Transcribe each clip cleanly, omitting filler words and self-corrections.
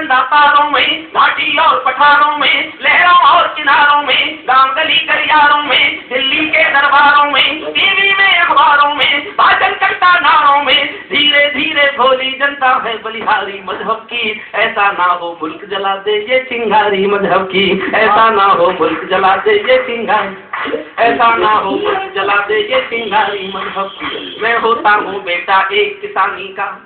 झंडा तारों में, घाटी और पठारों में, लहरों और किनारों में, गांव गली गलियारों में, दिल्ली के दरबारों में, टीवी में अखबारों में, भाषण करता नारों में, धीरे धीरे भोली जनता है बलिहारी मजहब की। ऐसा ना हो मुल्क जला दे ये चिंगारी मजहब की, ऐसा ना हो मुल्क जला दे ये चिंगारी, ऐसा ना हो मुल्क जला दे ये चिंगारी मजहब की। मैं होता हूँ बेटा एक किसानी का,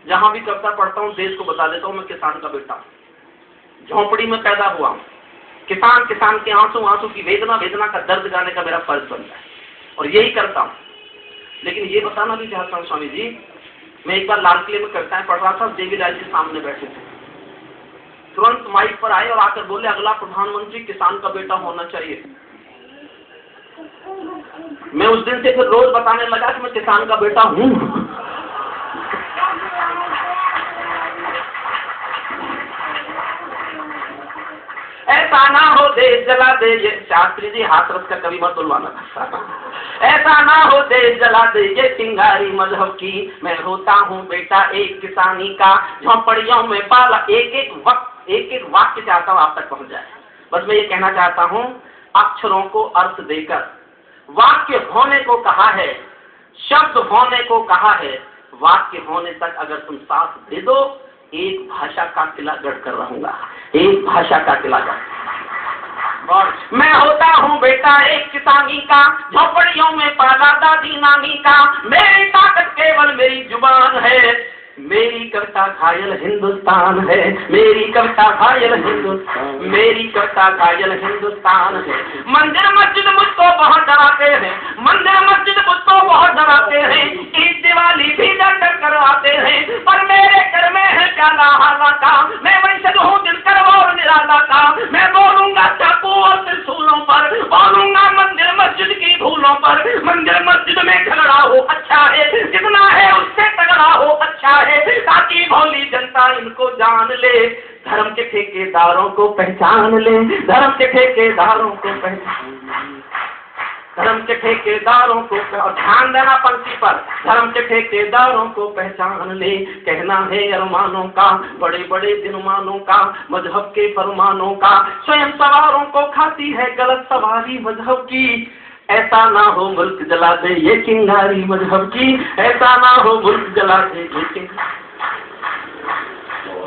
जहाँ भी कविता पढ़ता हूँ देश को बता देता हूँ मैं किसान का बेटा हूँ। झोंपड़ी में पैदा हुआ हूँ। किसान किसान के आंसू आंसू की वेदना, वेदना का दर्द गाने का मेरा फर्ज बनता है और यही करता हूँ। लेकिन ये बताना भी चाहता हूँ स्वामी जी, मैं एक बार लाल किले में कविताएं पढ़ रहा था, देवी राज जी सामने बैठे थे, तुरंत माइक पर आए और आकर बोले अगला प्रधानमंत्री किसान का बेटा होना चाहिए। मैं उस दिन से फिर रोज बताने लगा कि मैं किसान का बेटा हूँ। ऐसा ना हो देश जला दे ये, शास्त्री जी हाथरस का कवि मत बुलवाना। ऐसा ना हो देश जला दे ये चिंगारी मजहब की। मैं होता हूँ बेटा एक किसानी का, झोंपड़ियों में पाला। एक एक वाक्य चाहता हूँ आप तक पहुँच जाए। बस मैं ये कहना चाहता हूँ, अक्षरों को अर्थ देकर वाक्य होने को कहा है, शब्द होने को कहा है, वाक्य होने तक अगर तुम साथ दे दो, एक भाषा का किला गढ़ कर रहूंगा, एक भाषा का किला गढ़। और मैं होता हूँ बेटा एक किसानी का, झोपड़ियों में पाला दादी नानी का। मेरी ताकत केवल मेरी जुबान है, मेरी कविता घायल हिंदुस्तान है, मेरी कविता घायल हिंदुस्तान, मेरी कविता घायल हिंदुस्तान है। मंदिर मस्जिद मुझको बहुत डराते हैं, मंदिर मस्जिद मुझको बहुत डराते हैं, ईद दिवाली भी डर करवाते हैं, पर मेरे घर में है प्याला हाला का। मैं वंशज हूँ दिलकर और निराला का। मैं बोलूंगा चाकू और त्रिशूलों पर, बोलूंगा मंदिर मस्जिद की धूलों पर। मंदिर मस्जिद में झगड़ा हो अच्छा है, जितना है उससे तगड़ा हो अच्छा है, ताकि भोली जनता इनको जान ले, धर्म के ठेकेदारों को पहचान ले, धर्म के ठेकेदारों को पहचान, धर्म के ठेकेदारों को। और ध्यान देना पंक्ति पर, धर्म के ठेकेदारों को पहचान ले। कहना है अरमानों का, बड़े बड़े दिनमानों का, मजहब के फरमानों का। स्वयं सवारों को खाती है गलत सवारी मजहब की। ऐसा ना हो मुल्क जला दे ये चिंगारी मजहब की, ऐसा ना हो मुल्क जला दे ये चिंगारी।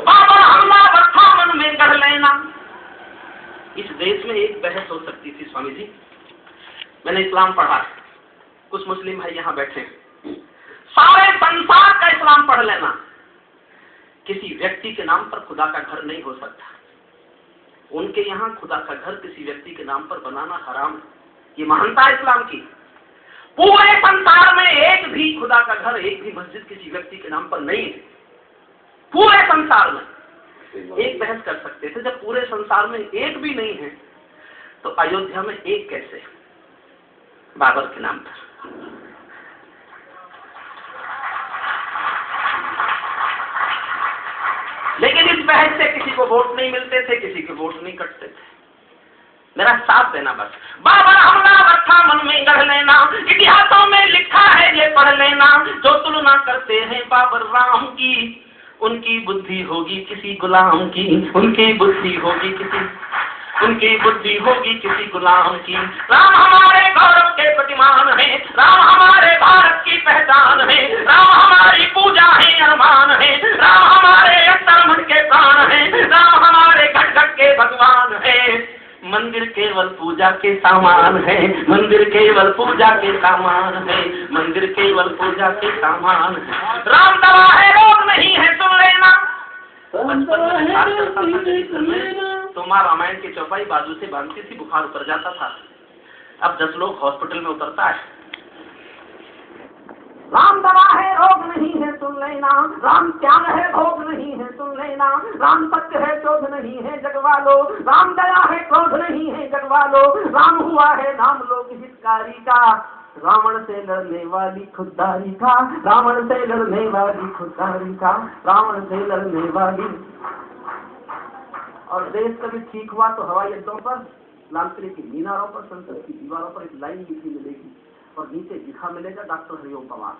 बाबा हमलावर था मन में गढ़ लेना। इस देश में एक बहस हो सकती थी स्वामी जी। मैंने इस्लाम पढ़ा, कुछ मुस्लिम भाई यहाँ बैठे, सारे संसार का इस्लाम पढ़ लेना, किसी व्यक्ति के नाम पर खुदा का घर नहीं हो सकता। उनके यहाँ खुदा का घर किसी व्यक्ति के नाम पर बनाना हराम है। ये महानता इस्लाम की। पूरे संसार में एक भी खुदा का घर, एक भी मस्जिद किसी व्यक्ति के नाम पर नहीं है। पूरे संसार में एक बहस कर सकते थे, जब पूरे संसार में एक भी नहीं है तो अयोध्या में एक कैसे, बाबर के नाम पर। लेकिन इस बहस से किसी को वोट नहीं मिलते थे, किसी के वोट नहीं कटते थे। मेरा साथ देना बस। बाबर हमलावर था मन में गढ़ लेना, इतिहासों में लिखा है ये पढ़ लेना। जो तुलना करते हैं बाबर राम की, उनकी बुद्धि होगी किसी गुलाम की, उनकी बुद्धि होगी किसी, उनकी बुद्धि होगी किसी गुलाम की। राम हमारे गौरव के प्रतिमान है, राम हमारे भारत की पहचान है, राम हमारी पूजा है अरमान है, राम हमारे अंतर मन के प्राण है, राम हमारे घट घट के भगवान है। मंदिर केवल पूजा के सामान है, मंदिर केवल पूजा के सामान है, मंदिर केवल पूजा के सामान है। राम दवा है रोग नहीं है सुन लेना। तो माँ रामायण की चौपाई बाजू से बांधती थी, बुखार उतर जाता था। अब 10 लोग हॉस्पिटल में उतरता है। राम दवा है रोग नहीं है सुन लेना, राम त्याग है भोग नहीं है सुन लेना, राम सत्य है क्रोध नहीं है जगवालो, राम दया है क्रोध नहीं है जगवालो, राम हुआ है नाम लोक हितकारी का, रावण से लड़ने वाली खुददारी का, रावण से लड़ने वाली खुददारी का, रावण से लड़ने वाली। और देश कभी ठीक हुआ तो हवाई अड्डों पर, लाल किले की मीनारों पर, संसद की दीवारों पर एक लाइन लिखी मिलेगी और नीचे लिखा मिलेगा डॉक्टर हरिओम पवार।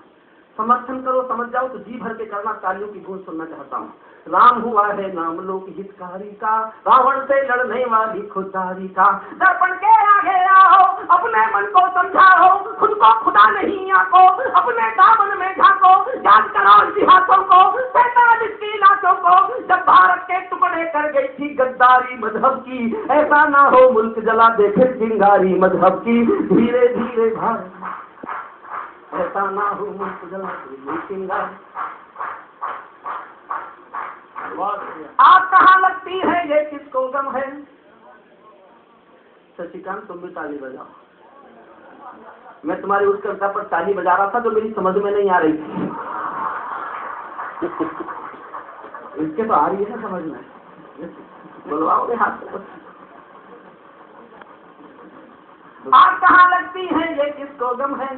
समर्थन करो, समझ जाओ तो जी भर के करना। तालियों की गूंज सुनना चाहता हूँ। राम हुआ है नाम लोक हितकारी का, रावण से लड़ने वाली खुदारी का। दर्पण के आगे आओ, अपने मन को समझाओ, खुद को खुदा नहीं आको, अपने दामन में झांको, याद करो इतिहासों को, 47 की लाशों को, जब भारत के टुकड़े कर गई थी गद्दारी मजहब की। ऐसा ना हो मुल्क जला दे फिर चिंगारी मजहब की। धीरे धीरे भारत, ऐसा ना हो मुल्क जला दे चिंगारी। आग कहाँ लगती है ये किसको गम है। शशिकांत तुम भी ताली बजाओ। मैं तुम्हारी उस कविता पर ताली बजा रहा था जो मेरी समझ में नहीं आ रही थी। इसके तो आ रही है ना समझ में, बुलवाओगे हाथ से। आग कहाँ लगती है ये किसको गम है।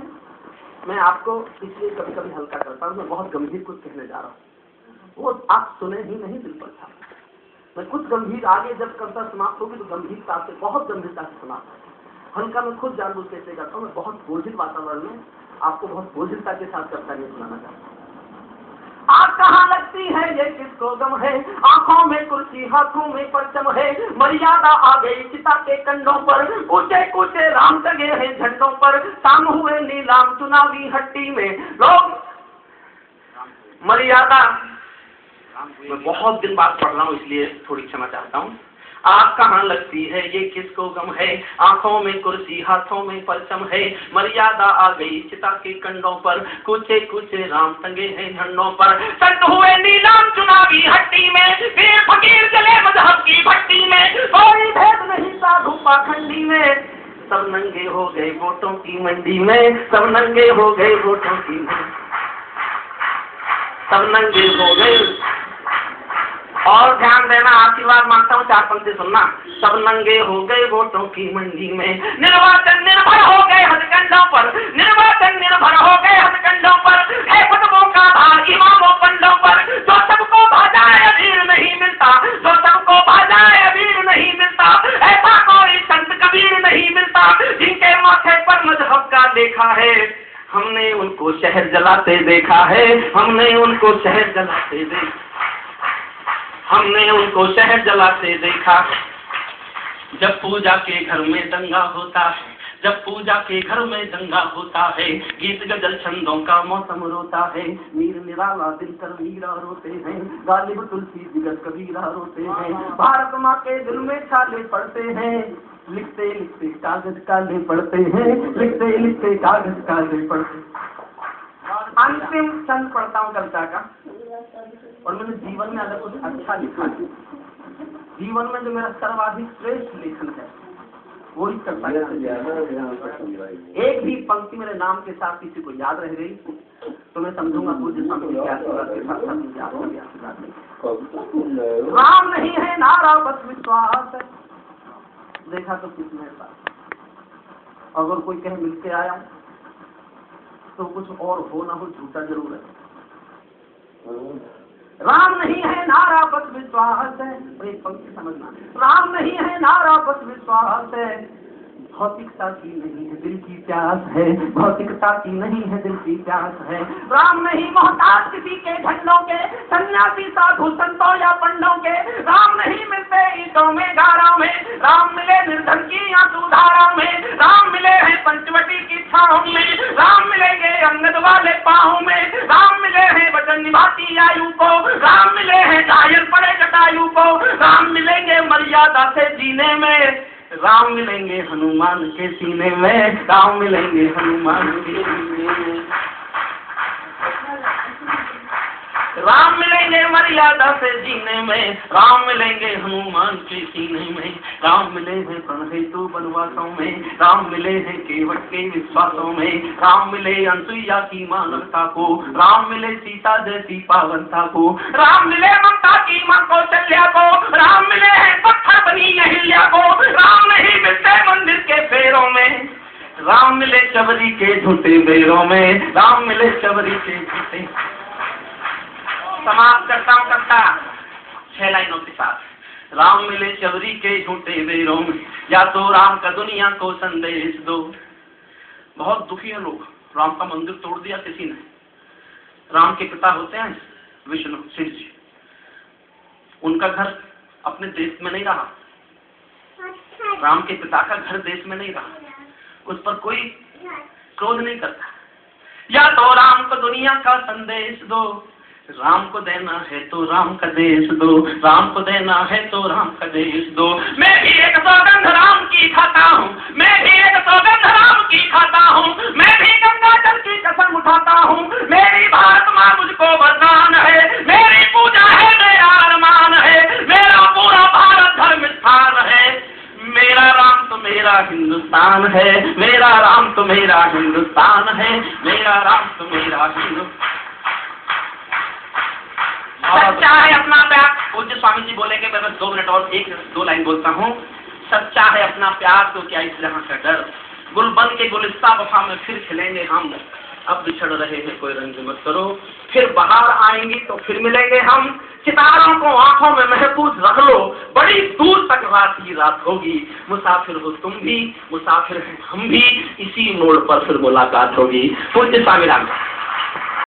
मैं आपको इसलिए कभी कभी हल्का करता हूँ, मैं बहुत गंभीर कुछ कहने जा रहा हूँ, वो आप सुने ही नहीं दिल पर था। मैं कुछ गंभीर आगे जब कविता समाप्त होगी तो गंभीरता से, बहुत गंभीरता से समाप्त। हल्का मैं खुद जानबूझ के ऐसे करता हूँ। मैं बहुत बोझिल वातावरण में आपको बहुत बोझिलता के साथ कविता नहीं सुनाना चाहता हूँ। आग कहाँ लगती है ये किसको गम है, आंखों में कुर्सी हाथों में परचम है, मर्यादा आ गई चिता के कंडों पर, ऊंचे ऊंचे राम जगे हैं झंडों पर, शाम हुए नीलाम चुनावी हट्टी में लोग। मर्यादा मैं बहुत दिन बाद पढ़ रहा हूँ इसलिए थोड़ी क्षमा चाहता हूँ। आग कहाँ लगती है ये किसको गम है, आंखों में कुर्सी हाथों में परचम है, मर्यादा आ गई चिता के कंडों पर, कुचे कुचे राम टंगे हैं झंडों पर, संत हुए नीलाम चुनावी हट्टी में, वीर फकीर चले मजहब की भट्टी में, कोई भेद नहीं साधु पाखंडी में, सब नंगे हो गए वोटों की मंडी में, सब नंगे हो गए वोटों की, सब नंगे हो गए। और ध्यान देना, आशीर्वाद मांगता हूँ, 4 पंक्ति सुनना। सब नंगे हो गए वोटों की मंडी में, निर्वाचन निर्भर हो गए हथकंडों पर, निर्वाचन निर्भर हो गए हथकंडों पर, है फतवों का भार इमामों पंडों पर, जो सबको भाजाए अबीर नहीं मिलता, जो सबको भाजाए अबीर नहीं मिलता, ऐसा कोई संत कबीर नहीं मिलता, जिनके माथे पर मजहब का देखा है। हमने उनको शहर जलाते देखा है, हमने उनको शहर जलाते देखा, हमने उनको शहर जलाते देखा। जब पूजा के घर में दंगा होता है, जब पूजा के घर में दंगा होता है, गीत गजल छंदों का मौसम रोता है, मीर निराला दिनकर मीरा रोते हैं, गालिब तुलसी दिग्गज कबीरा रोते हैं, भारत माँ के दिल में छाले पड़ते हैं, लिखते लिखते कागज काले पड़ते हैं, लिखते लिखते कागज काले पड़ते। अंतिम चंद पढ़ता हूँ कविता का, और मैंने जीवन में अगर कुछ अच्छा लिखा है, जीवन में जो मेरा सर्वाधिक श्रेष्ठ लेखन है वो ही कविता है। एक भी पंक्ति मेरे नाम के साथ किसी को याद रह गई तो मैं समझूंगा पूज्य स्वामी के आशीर्वाद के साथ मुझे आपके आशीर्वाद नहीं। राम नहीं है नारा बस विश्वास है, देखा तो कुछ मेरे पास, अगर कोई कहे मिलके आया तो कुछ और हो ना हो झूठा जरूर है। राम नहीं है नारा बस विश्वास है, एक पंक्ति समझना, राम नहीं है नारा बस विश्वास है, भौतिकता की नहीं है दिल की प्यास है, भौतिकता की नहीं है दिल की प्यास है। राम नहीं मोहताज किसी के झंडों के, सन्यासी साधु संतों या पंडों के, राम नहीं मिलते ईंटों में गारों में, राम मिले निर्धन की आंसू धाराओं में, राम मिले हैं पंचवटी की छाओं में, राम मिलेंगे अंगद वाले पाँव में, राम मिले हैं वचन निभाती आयु को, राम मिले हैं घायल पड़े जटायु को, राम मिलेंगे मर्यादा से जीने में, राम मिलेंगे हनुमान के सीने में, राम मिलेंगे हनुमान के सीने में, राम मिलेंगे मर्यादा से जीने में, राम मिलेंगे हनुमान के सीने में, राम मिले हैं प्रण हेतु वनवासों में, राम मिले हैं केवट के विश्वासों में, राम मिले अनसुईया की मानवता को, राम मिले सीता जैसी पावनता को, राम मिले ममता की मां कौशल्या को, राम मिले हैं पत्थर बनी अहिल्या को, राम नहीं मिलते मंदिर के फेरों में, राम मिले शबरी के झूठे बेरों में, राम मिले शबरी के झूठे। समाप्त करता हूँ कविता 6 लाइनों के साथ। राम मिले शबरी के झूठे बेरों में, या तो राम का दुनिया को संदेश दो। बहुत दुखी है लोग, राम का मंदिर तोड़ दिया किसी ने, राम के पिता होते हैं विष्णु शिव जी, उनका घर अपने देश में नहीं रहा, राम के पिता का घर देश में नहीं रहा, उस पर कोई क्रोध नहीं करता। या तो राम को दुनिया का संदेश दो, राम को देना है तो राम का देश दो, राम को देना है तो राम का देश दो। मैं भी एक सौगंध राम की खाता हूँ, मैं भी एक सौगंध राम की खाता हूँ, मैं भी गंगा जल की कसम उठाता हूँ। मेरी भारत माँ मुझको वरदान है, मेरी पूजा है, मेरा अरमान है, मेरा पूरा भारत धर्म स्थान है। मेरा राम तो मेरा हिंदुस्तान है, मेरा राम तो मेरा हिंदुस्तान है, मेरा राम तो मेरा हिंदुस्तान। सच्चा है अपना प्यार। पूज्य स्वामी जी बोले कि मैं बस 2 मिनट और 1-2 लाइन बोलता हूँ। सच्चा है अपना प्यार तो क्या इस जहां का डर, गुलबन के गुलिस्ता वफा में फिर खिलेंगे हम, अब बिछड़ रहे हैं कोई रंज मत करो, फिर बाहर आएंगी तो फिर मिलेंगे हम। सितारों को आंखों में महफूज रख लो, बड़ी दूर तक रात ही रात होगी। मुसाफिर हो तुम भी, मुसाफिर हैं हम भी, इसी मोड़ पर फिर मुलाकात होगी। पूज्य स्वामी राम।